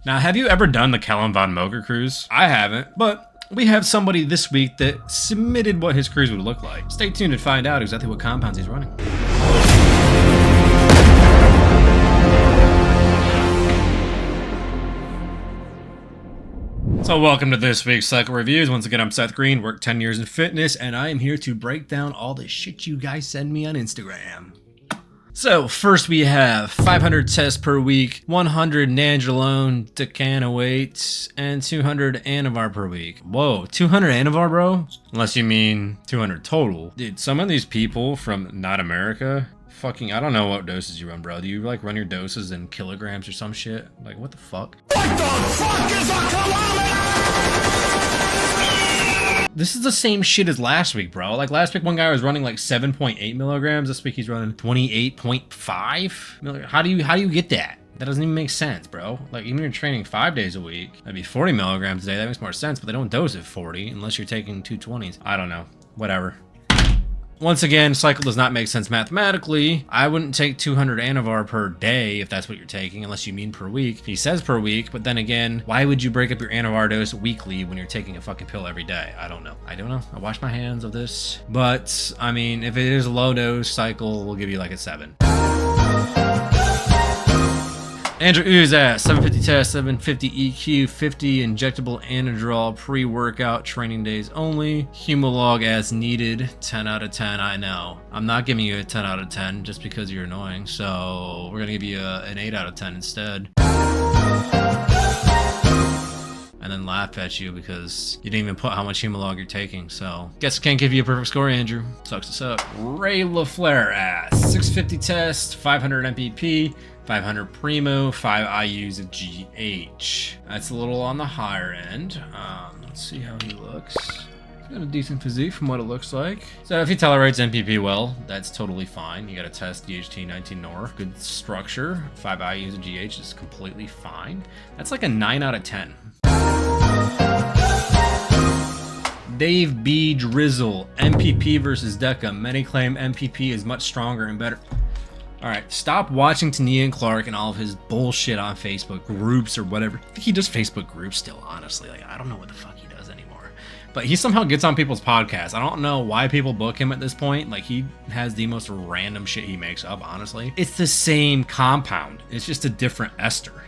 Now, have you ever done the Calum Von Moger cruise? I haven't, but we have somebody this week that submitted what his cruise would look like. Stay tuned to find out exactly what compounds he's running. So welcome to this week's Cycle Reviews. Once again, I'm Seth Green, worked 10 years in fitness, and I am here to break down all the shit you guys send me on Instagram. So first we have 500 tests per week, 100 nandrolone decanoate, and 200 anavar per week. Whoa, 200 anavar, bro? Unless you mean 200 total. Dude, some of these people from not America, fucking, I don't know what doses you run, bro. Do you like run your doses in kilograms or some shit? Like, what the fuck? What the fuck is a kilometer? This is the same shit as last week, bro. Like last week, one guy was running like 7.8 milligrams. This week he's running 28.5. How do you get that? That doesn't even make sense, bro. Like even if you're training 5 days a week, that'd be 40 milligrams a day. That makes more sense, but they don't dose at 40 unless you're taking 220s. I don't know. Whatever. Once again, cycle does not make sense mathematically. I wouldn't take 200 anavar per day if that's what you're taking, unless you mean per week. He says per week, but then again, why would you break up your anavar dose weekly when you're taking a fucking pill every day? I don't know. I wash my hands of this. But, I mean, if it is a low dose cycle, we'll give you like a 7. Andrew Uzat, 750 test, 750 EQ, 50 injectable anadrol pre-workout training days only. Humolog as needed, 10 out of 10, I know. I'm not giving you a 10 out of 10 just because you're annoying, so we're gonna give you an 8 out of 10 instead. And then laugh at you because you didn't even put how much Humolog you're taking, so guess I can't give you a perfect score, Andrew. Sucks to suck. Ray LaFleur asks, 650 test, 500 MPP, 500 Primo, 5 IUs of GH. That's a little on the higher end. Let's see how he looks. He's got a decent physique from what it looks like. So if he tolerates MPP well, that's totally fine. You got to test DHT 19 North. Good structure. 5 IUs of GH is completely fine. That's like a 9 out of 10. Dave B. Drizzle, MPP versus Deca. Many claim MPP is much stronger and better. Alright, stop watching Tania and Clark and all of his bullshit on Facebook groups or whatever. I think he does Facebook groups still, honestly. Like, I don't know what the fuck he does anymore. But he somehow gets on people's podcasts. I don't know why people book him at this point. Like, he has the most random shit he makes up, honestly. It's the same compound. It's just a different ester.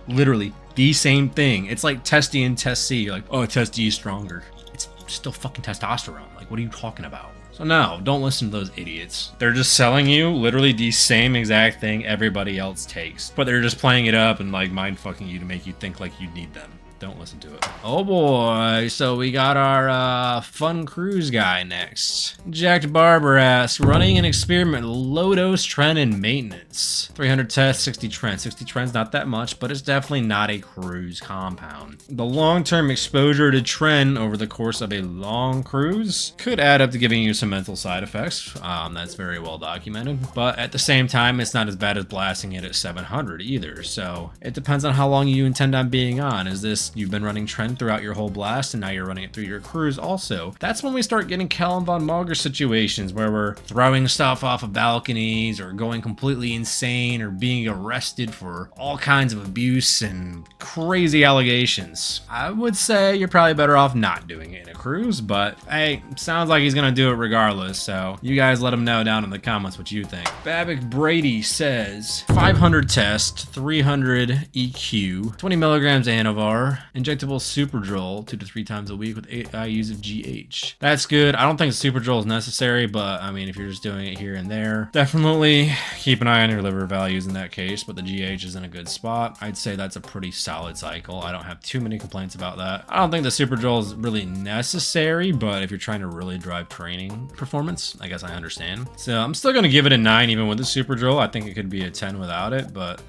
Literally, the same thing. It's like Test D and Test C. You're like, oh, Test D is stronger. It's still fucking testosterone. Like, what are you talking about? So no, don't listen to those idiots. They're just selling you literally the same exact thing everybody else takes. But they're just playing it up and like mind fucking you to make you think like you need them. Don't listen to it. Oh boy, so we got our fun cruise guy next. Jacked Barber asks, running an experiment, low dose TREN and maintenance. 300 tests, 60 TREN. 60 TREN's not that much, but it's definitely not a cruise compound. The long-term exposure to TREN over the course of a long cruise could add up to giving you some mental side effects. That's very well documented, but at the same time, it's not as bad as blasting it at 700 either. So it depends on how long you intend on being on. Is this you've been running TREN throughout your whole blast and now you're running it through your cruise also? That's when we start getting Calum Von Moger situations where we're throwing stuff off of balconies or going completely insane or being arrested for all kinds of abuse and crazy allegations. I would say you're probably better off not doing it in a cruise, but hey, sounds like he's gonna do it regardless, so you guys let him know down in the comments what you think. Babbitt Brady says 500 test, 300 EQ, 20 milligrams Anavar, injectable Superdrol 2 to 3 times a week with 8 IUs of GH. That's good. I don't think Superdrol is necessary, but I mean, if you're just doing it here and there, definitely keep an eye on your liver values in that case, but the GH is in a good spot. I'd say that's a pretty solid cycle. I don't have too many complaints about that. I don't think the Superdrol is really necessary, but if you're trying to really drive training performance, I guess I understand. So I'm still going to give it a 9 even with the Superdrol. I think it could be a 10 without it, but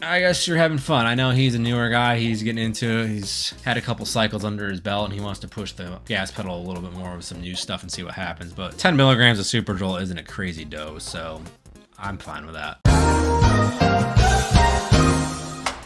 I guess you're having fun. I know he's a newer guy. He's getting into it. He's had a couple cycles under his belt and he wants to push the gas pedal a little bit more with some new stuff and see what happens. But 10 milligrams of Superdrol isn't a crazy dose, so I'm fine with that.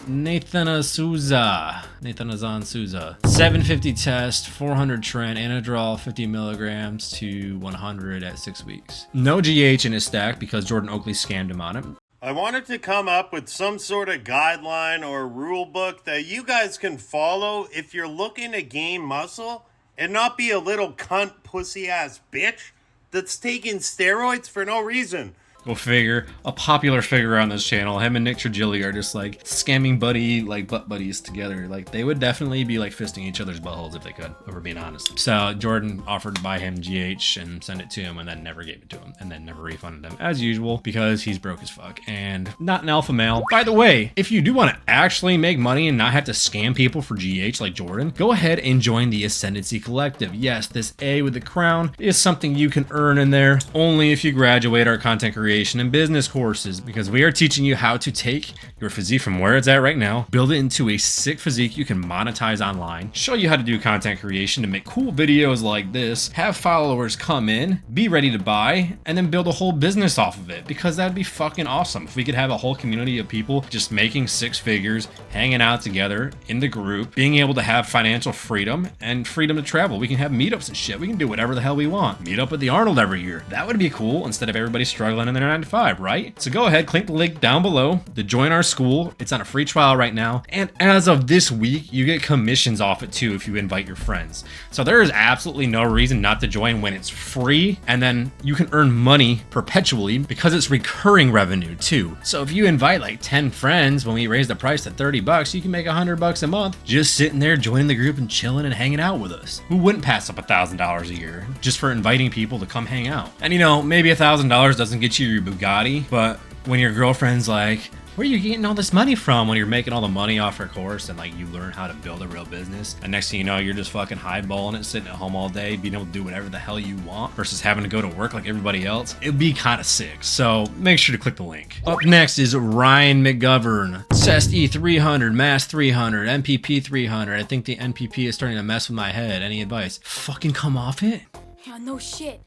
Nathan Azan Souza. 750 test, 400 TREN, Anadrol 50 milligrams to 100 at 6 weeks. No GH in his stack because Jordan Oakley scammed him on it. I wanted to come up with some sort of guideline or rule book that you guys can follow if you're looking to gain muscle and not be a little cunt pussy ass bitch that's taking steroids for no reason. Go figure. A popular figure on this channel, him and Nick Trigili are just like scamming buddy, like butt buddies together. Like they would definitely be like fisting each other's buttholes if they could, if we're being honest. So Jordan offered to buy him GH and send it to him and then never gave it to him and then never refunded him as usual because he's broke as fuck and not an alpha male. By the way, if you do want to actually make money and not have to scam people for GH like Jordan, go ahead and join the Ascendancy Collective. Yes, this A with the crown is something you can earn in there only if you graduate our content creation and business courses, because we are teaching you how to take your physique from where it's at right now, build it into a sick physique you can monetize online, show you how to do content creation to make cool videos like this, have followers come in, be ready to buy, and then build a whole business off of it, because that'd be fucking awesome if we could have a whole community of people just making six figures, hanging out together in the group, being able to have financial freedom and freedom to travel. We can have meetups and shit. We can do whatever the hell we want. Meet up at the Arnold every year. That would be cool instead of everybody struggling in their 9 to 5, right? So go ahead, click the link down below to join our school. It's on a free trial right now. And as of this week, you get commissions off it too if you invite your friends. So there is absolutely no reason not to join when it's free. And then you can earn money perpetually because it's recurring revenue too. So if you invite like 10 friends, when we raise the price to 30 bucks, you can make $100 a month just sitting there joining the group and chilling and hanging out with us. Who wouldn't pass up $1,000 a year just for inviting people to come hang out? And you know, maybe $1,000 doesn't get you your Bugatti, but when your girlfriend's like, where are you getting all this money from, when you're making all the money off her course and like you learn how to build a real business, and next thing you know, you're just fucking highballing it, sitting at home all day, being able to do whatever the hell you want versus having to go to work like everybody else, it'd be kind of sick. So make sure to click the link. Up next is Ryan McGovern. Cest E300, Mass 300, MPP 300. I think the NPP is starting to mess with my head. Any advice? Fucking come off it. Yeah, no shit.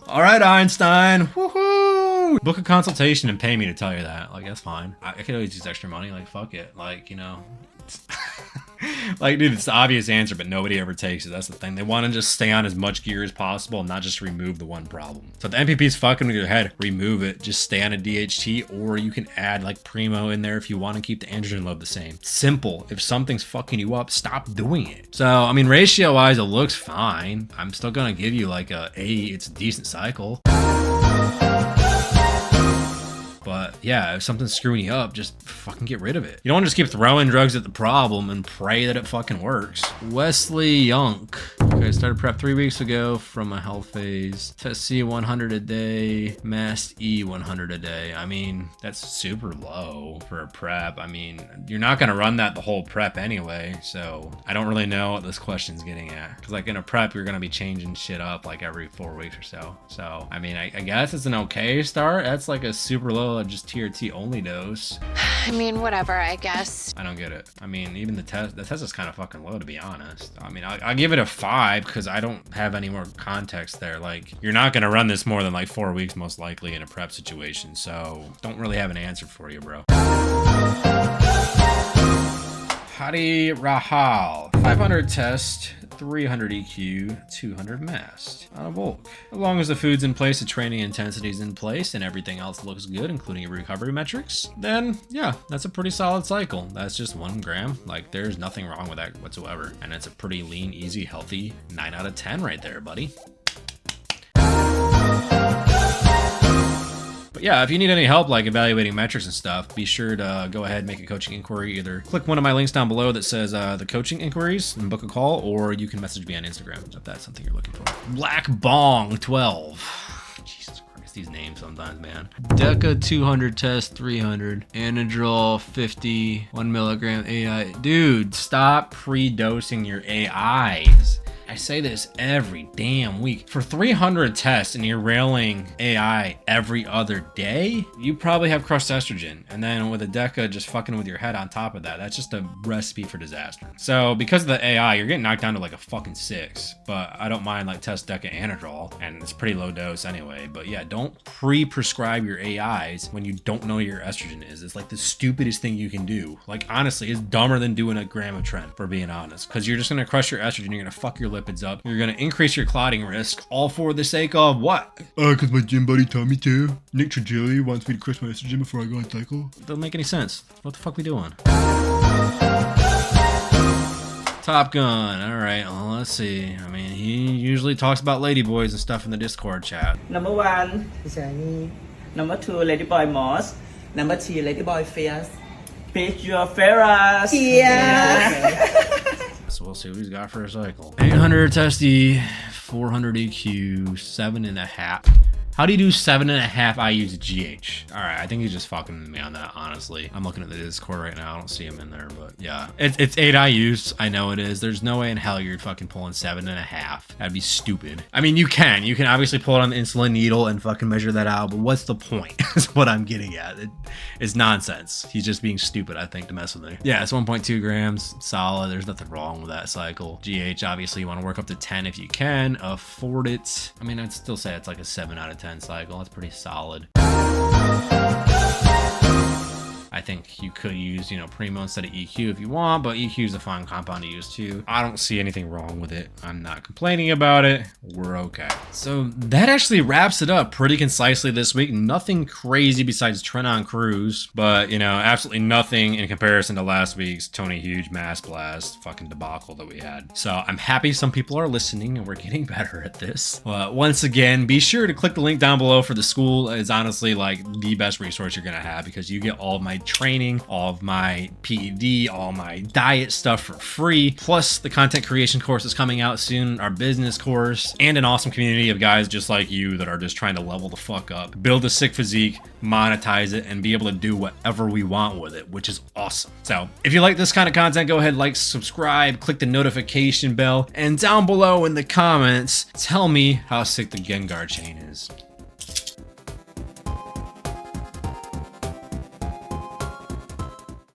All right, Einstein. Woohoo! Book a consultation and pay me to tell you that. Like, that's fine. I could always use extra money. Like, fuck it. Like, you know. Like, dude, it's the obvious answer, but nobody ever takes it. That's the thing. They want to just stay on as much gear as possible and not just remove the one problem. So if the MPP is fucking with your head, remove it. Just stay on a DHT, or you can add like Primo in there if you want to keep the androgen load the same. Simple. If something's fucking you up, stop doing it. So, I mean, ratio-wise, it looks fine. I'm still going to give you like it's a decent cycle. But yeah, if something's screwing you up, just fucking get rid of it. You don't want to just keep throwing drugs at the problem and pray that it fucking works. Wesley Yunk. Okay, I started prep 3 weeks ago from a health phase. Test C 100 a day, Mass E 100 a day. I mean, that's super low for a prep. I mean, you're not going to run that the whole prep anyway. So I don't really know what this question's getting at. Because like in a prep, you're going to be changing shit up like every 4 weeks or so. So, I mean, I guess it's an okay start. That's like a super low, just TRT only dose. I mean, whatever, I guess. I don't get it. I mean, even the test is kind of fucking low, to be honest. I mean, I'll give it a 5 because I don't have any more context there. Like, you're not going to run this more than like 4 weeks, most likely, in a prep situation. So, don't really have an answer for you, bro. Hadi Rahal. 500 test, 300 EQ, 200 mast on a bulk. As long as the food's in place, the training intensity's in place, and everything else looks good, including your recovery metrics, then yeah, that's a pretty solid cycle. That's just 1 gram. Like, there's nothing wrong with that whatsoever. And it's a pretty lean, easy, healthy 9 out of 10 right there, buddy. But yeah, if you need any help like evaluating metrics and stuff, be sure to go ahead and make a coaching inquiry. Either click one of my links down below that says the coaching inquiries and book a call, or you can message me on Instagram if that's something you're looking for. Black Bong 12. Jesus Christ, these names sometimes, man. Deca 200 test, 300. Anadrol 50, 1 milligram AI. Dude, stop pre-dosing your AIs. I say this every damn week. For 300 tests and you're railing AI every other day, you probably have crushed estrogen. And then with a Deca just fucking with your head on top of that, that's just a recipe for disaster. So because of the AI, you're getting knocked down to like a fucking 6. But I don't mind like test Deca Anadrol, and it's pretty low dose anyway. But yeah, don't pre-prescribe your AIs when you don't know your estrogen is. It's like the stupidest thing you can do. Like honestly, it's dumber than doing a gram of TREN, for being honest. Because you're just gonna crush your estrogen, you're gonna fuck your lipids up. You're gonna increase your clotting risk, all for the sake of what? Cause my gym buddy told me to. Nick Trigilli wants me to crush my estrogen before I go on cycle. Doesn't make any sense. What the fuck we doing? Top Gun. All right, well, let's see. I mean, he usually talks about ladyboys and stuff in the Discord chat. Number 1, Shiny. Number 2, Ladyboy Moss. Number 3, Ladyboy Fierce. Pick your Ferris. Yeah. So we'll see what he's got for a cycle. 800 testy, 400 EQ, 7.5. How do you do 7.5 IUs GH? All right, I think he's just fucking with me on that, honestly. I'm looking at the Discord right now. I don't see him in there, but yeah. It's 8 IUs. I know it is. There's no way in hell you're fucking pulling 7.5. That'd be stupid. I mean, you can. You can obviously pull it on the insulin needle and fucking measure that out, but what's the point? Is what I'm getting at. It's nonsense. He's just being stupid, I think, to mess with me. Yeah, it's 1.2 grams. Solid. There's nothing wrong with that cycle. GH, obviously, you want to work up to 10 if you can. Afford it. I mean, I'd still say it's like a 7 out of 10 cycle. That's pretty solid. I think you could use, you know, Primo instead of EQ if you want, but EQ is a fine compound to use too. I don't see anything wrong with it. I'm not complaining about it. We're okay. So that actually wraps it up pretty concisely this week. Nothing crazy besides TREN on cruise, but you know, absolutely nothing in comparison to last week's Tony Huge Mass Blast fucking debacle that we had. So I'm happy some people are listening and we're getting better at this. But once again, be sure to click the link down below for the Skool. It's honestly like the best resource you're gonna have because you get all of my training, all of my PED, all my diet stuff for free, plus the content creation course is coming out soon, our business course, and an awesome community of guys just like you that are just trying to level the fuck up, build a sick physique, monetize it, and be able to do whatever we want with it, which is awesome. So if you like this kind of content, go ahead, like, subscribe, click the notification bell, and down below in the comments, tell me how sick the Gengar chain is.